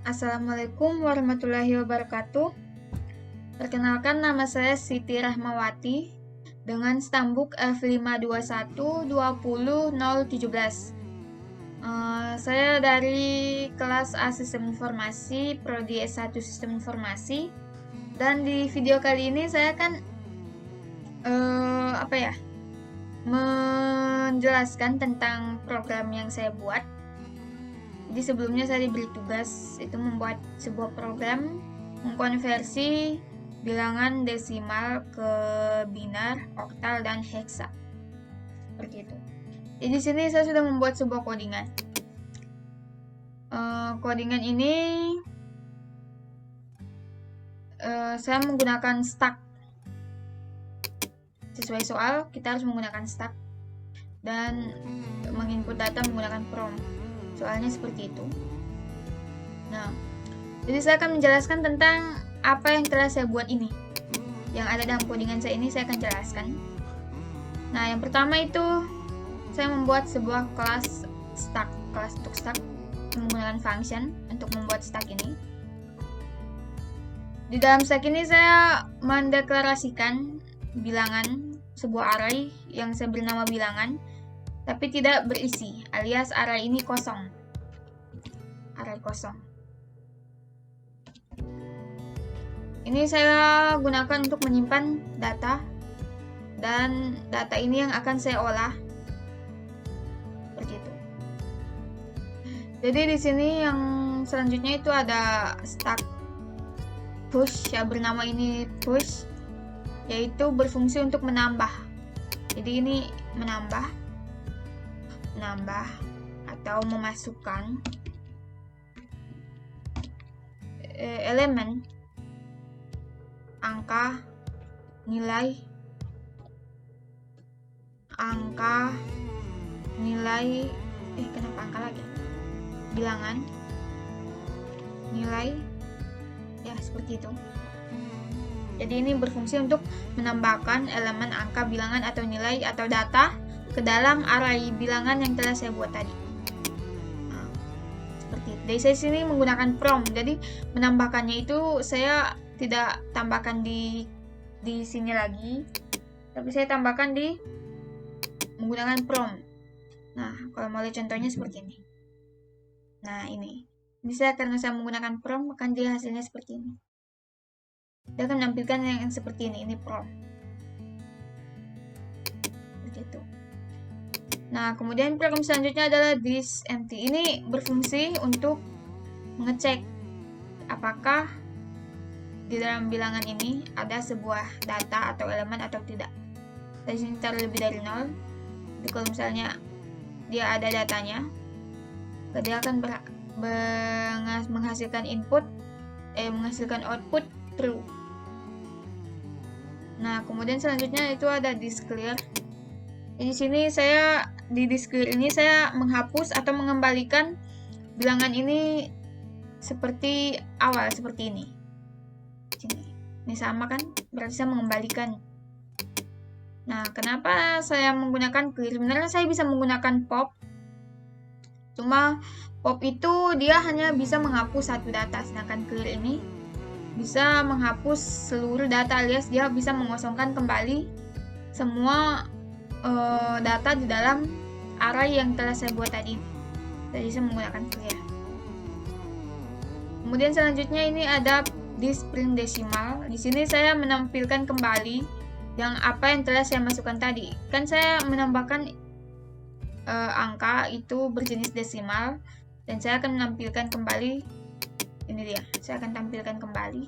Assalamualaikum warahmatullahi wabarakatuh. Perkenalkan, nama saya Siti Rahmawati dengan stambuk F521200017. Saya dari kelas A Sistem Informasi, Prodi S1 Sistem Informasi. Dan di video kali ini saya akan menjelaskan tentang program yang saya buat. Jadi sebelumnya saya diberi tugas itu membuat sebuah program mengkonversi bilangan desimal ke binar, oktal, dan heksa. Seperti itu. Jadi di sini saya sudah membuat sebuah codingan. Codingan ini saya menggunakan stack. Sesuai soal kita harus menggunakan stack dan menginput data menggunakan prompt. Soalnya seperti itu. Nah, jadi saya akan menjelaskan tentang apa yang telah saya buat ini. Yang ada dalam codingan saya ini saya akan jelaskan. Nah, yang pertama itu saya membuat sebuah kelas stack. Kelas untuk stack menggunakan function untuk membuat stack ini. Di dalam stack ini saya mendeklarasikan bilangan, sebuah array yang saya beri nama bilangan, tapi tidak berisi, alias array ini kosong. Array kosong. Ini saya gunakan untuk menyimpan data, dan data ini yang akan saya olah. Seperti itu. Jadi di sini yang selanjutnya itu ada stack push, ya bernama ini push, yaitu berfungsi untuk menambah. Jadi ini menambah atau memasukkan elemen, angka, nilai, kenapa angka lagi? Bilangan, nilai, ya seperti itu. Jadi ini berfungsi untuk menambahkan elemen, angka, bilangan, atau nilai, atau data ke dalam array bilangan yang telah saya buat tadi. Nah, seperti itu. Dari saya sini menggunakan prompt. Jadi menambahkannya itu saya tidak tambahkan di sini lagi, tapi saya tambahkan di menggunakan prompt. Nah, kalau mau lihat contohnya seperti ini. Nah, ini bisa karena saya menggunakan prompt, maka dia hasilnya seperti ini. Dia akan menampilkan yang seperti ini prompt. Seperti itu. Nah, kemudian program selanjutnya adalah this empty. Ini berfungsi untuk mengecek apakah di dalam bilangan ini ada sebuah data atau elemen atau tidak. Dari sini taruh lebih dari 0. Jadi kalau misalnya dia ada datanya, dia akan menghasilkan menghasilkan output true. Nah, kemudian selanjutnya itu ada this clear. Di sini di this clear ini saya menghapus atau mengembalikan bilangan ini seperti awal, seperti ini. Ini sama kan? Berarti saya mengembalikan. Nah, kenapa saya menggunakan clear? Sebenarnya saya bisa menggunakan pop. Cuma pop itu dia hanya bisa menghapus satu data, sedangkan clear ini bisa menghapus seluruh data, alias dia bisa mengosongkan kembali semua data di dalam array yang telah saya buat tadi. Jadi saya menggunakan clear. Kemudian selanjutnya ini ada this print decimal. Di sini saya menampilkan kembali yang apa yang telah saya masukkan tadi. Kan saya menambahkan angka itu berjenis desimal, dan saya akan menampilkan kembali, ini dia, saya akan tampilkan kembali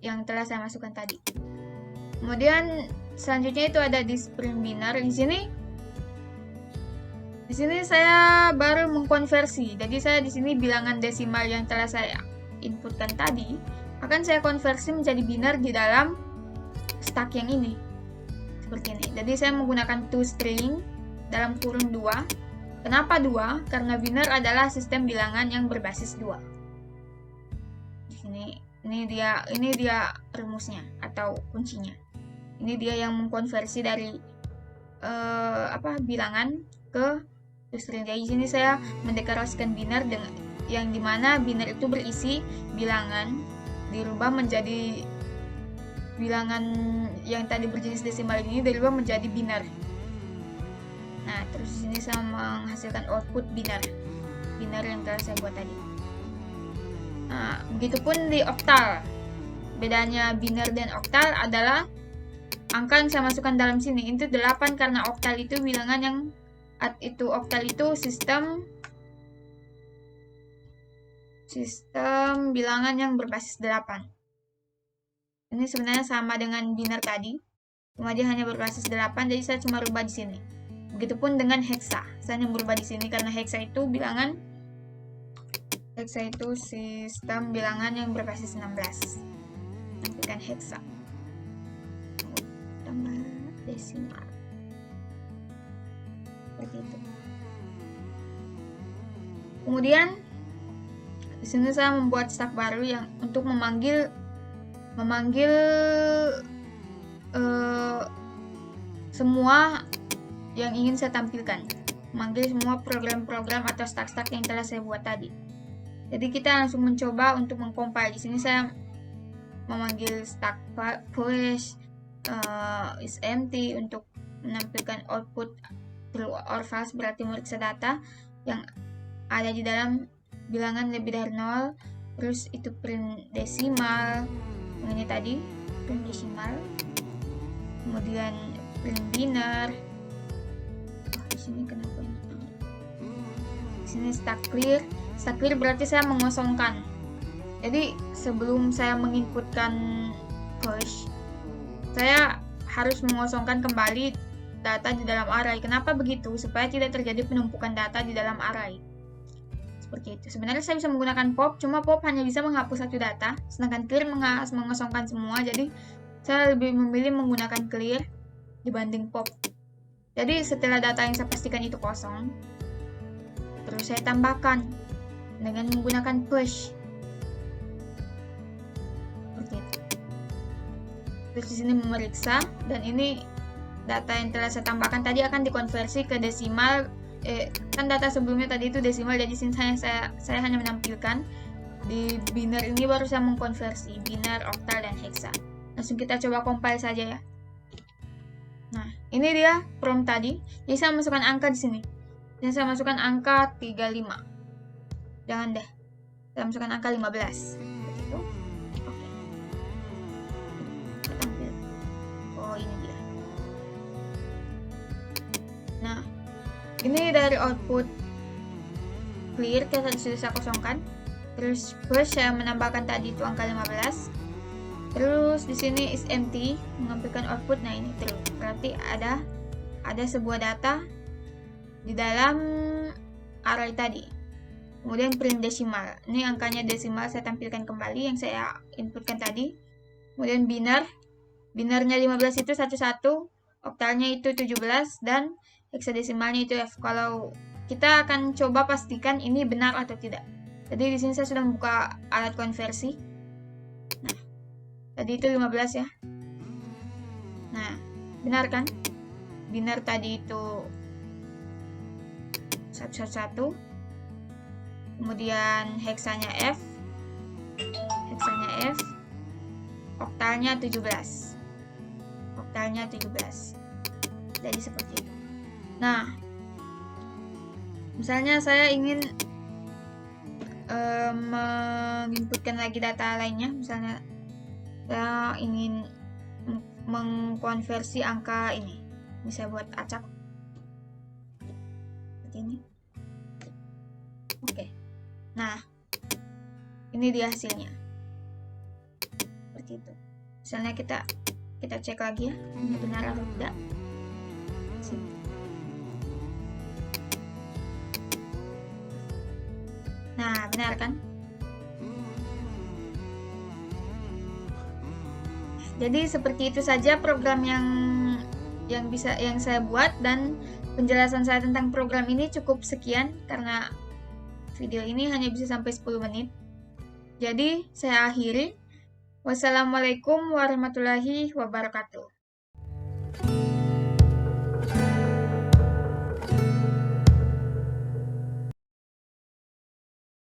yang telah saya masukkan tadi. Kemudian selanjutnya itu ada this print binar. Di sini saya baru mengkonversi. Jadi saya di sini bilangan desimal yang telah saya inputkan tadi akan saya konversi menjadi binar di dalam stack yang ini. Seperti ini. Jadi saya menggunakan toString dalam kurung 2. Kenapa 2? Karena binar adalah sistem bilangan yang berbasis 2. Di sini ini dia rumusnya atau kuncinya. Ini dia yang mengkonversi dari bilangan ke toString. Jadi di sini saya mendeklarasikan binar yang dimana biner itu berisi bilangan dirubah menjadi bilangan yang tadi berjenis desimal ini dirubah menjadi biner. Nah, terus di sini saya menghasilkan output biner yang telah saya buat tadi. Nah, begitupun di oktal. Bedanya biner dan oktal adalah angka yang saya masukkan dalam sini itu 8 karena oktal itu bilangan yang oktal itu sistem bilangan yang berbasis 8. Ini sebenarnya sama dengan biner tadi, cuma dia hanya berbasis 8, jadi saya cuma rubah di sini. Begitupun dengan heksa, saya hanya merubah di sini karena heksa itu sistem bilangan yang berbasis 16. Nantikan heksa. Tambah desimal. Seperti itu. Kemudian di sini saya membuat stack baru yang untuk memanggil semua yang ingin saya tampilkan, memanggil semua program-program atau stack-stack yang telah saya buat tadi. Jadi kita langsung mencoba untuk mengcompile. Di sini saya memanggil stack push is empty untuk menampilkan output true or false, berarti memeriksa data yang ada di dalam bilangan lebih dari 0. Terus itu print desimal, ini tadi print desimal, kemudian print biner. Di sini kenapa ini? Di sini stack clear berarti saya mengosongkan. Jadi sebelum saya menginputkan push, saya harus mengosongkan kembali data di dalam array. Kenapa begitu? Supaya tidak terjadi penumpukan data di dalam array. Seperti itu. Sebenarnya saya bisa menggunakan pop, cuma pop hanya bisa menghapus satu data, sedangkan clear mengosongkan semua. Jadi saya lebih memilih menggunakan clear dibanding pop. Jadi setelah data yang saya pastikan itu kosong, terus saya tambahkan dengan menggunakan push. Seperti itu. Terus di sini memeriksa, dan ini data yang telah saya tambahkan tadi akan dikonversi ke desimal. Kan data sebelumnya tadi itu desimal, jadi sini saya hanya menampilkan. Di biner ini baru saya mengkonversi biner, oktal, dan heksa. Langsung kita coba compile saja ya. Nah, ini dia prompt tadi. Jadi saya masukkan angka di sini. Dan saya masukkan angka 35. Jangan deh. Saya masukkan angka 15. Begitu. Oke. Kita tampil. Oh, ini dia. Nah, ini dari output clear sudah saya kosongkan. Terus push saya menambahkan tadi itu angka 15. Terus di sini is empty, mengambilkan output. Nah, ini true. Berarti ada sebuah data di dalam array tadi. Kemudian print desimal. Ini angkanya desimal saya tampilkan kembali yang saya inputkan tadi. Kemudian binernya 15 itu 11, oktalnya itu 17, dan heksadesimalnya itu F. Kalau kita akan coba pastikan ini benar atau tidak. Jadi di sini saya sudah membuka alat konversi. Nah, tadi itu 15 ya. Nah, benar kan? Biner tadi itu 111. Kemudian heksanya F. Oktalnya 17. Jadi seperti itu. Nah, misalnya saya ingin menginputkan lagi data lainnya, misalnya saya ingin mengkonversi angka ini. Ini saya buat acak seperti ini. Oke. Nah, ini dia hasilnya. Seperti itu. Misalnya kita cek lagi ya, ini benar atau tidak. Sini. Nah, benar kan? Jadi seperti itu saja program yang saya buat, dan penjelasan saya tentang program ini cukup sekian karena video ini hanya bisa sampai 10 menit. Jadi saya akhiri. Wassalamualaikum warahmatullahi wabarakatuh.